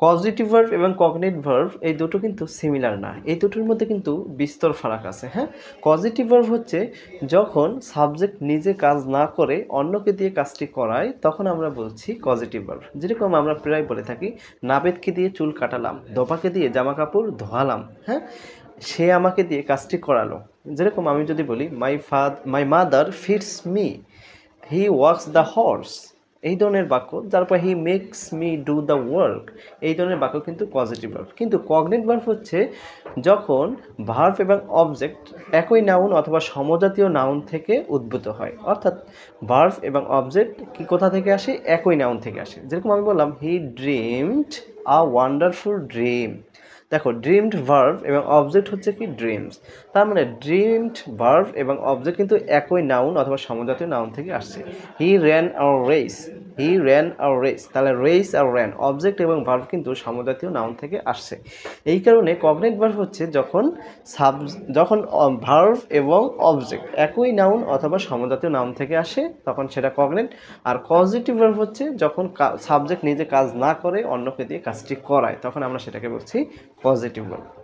Causative verb এবং কগনিট verb এই দুটো কিন্তু সিমিলার না, এই দুটোর মধ্যে কিন্তু বিস্তর ফারাক আছে। হ্যাঁ, পজিটিভ ভার্ব হচ্ছে যখন সাবজেক্ট নিজে কাজ না করে অন্যকে দিয়ে কাজটি করায় তখন আমরা বলছি পজিটিভ ভার্ব। যেরকম আমরা প্রায় বলে থাকি নাবেদকে দিয়ে চুল কাটালাম, দোপাকে দিয়ে জামা কাপড় ধোয়ালাম। হ্যাঁ, সে আমাকে দিয়ে কাজটি করালো। যেরকম আমি যদি বলি my mother feeds me, he walks the horse, এই ধরনের বাক্য, তারপর he makes me do the work, এই ধরনের বাক্য কিন্তু পজিটিভ ভার্ব। কিন্তু কগনিট ভার্ব হচ্ছে যখন ভার্ব এবং অবজেক্ট একই নাউন অথবা সমজাতীয় নাউন থেকে উদ্ভূত হয়, অর্থাৎ ভার্ব এবং অবজেক্ট কি কোথা থেকে আসে, একই নাউন থেকে আসে। যেরকম আমি বললাম হি ড্রিমড আ ওয়ান্ডারফুল ড্রিম। দেখো ড্রিমড ভার্ব এবং অবজেক্ট হচ্ছে কি ড্রিমস, তার মানে ড্রিমড ভার্ব এবং অবজেক্ট কিন্তু একই নাউন অথবা সমজাতীয় নাউন থেকে আসছে। He ran our race, he ran our race, তাহলে রেস আর র্যান অবজেক্ট এবং ভার্ব কিন্তু সমজাতীয় নাউন থেকে আসছে। এই কারণে কগনিট ভার্ব হচ্ছে যখন যখন ভার্ব এবং অবজেক্ট একই নাউন অথবা সমজাতীয় নাউন থেকে আসে তখন সেটা কগনিট। আর পজিটিভ ভার্ব হচ্ছে যখন সাবজেক্ট নিজে কাজ না করে অন্যকে দিয়ে কাজটি করায় তখন আমরা সেটাকে বলছি পজিটিভ ভার্ব।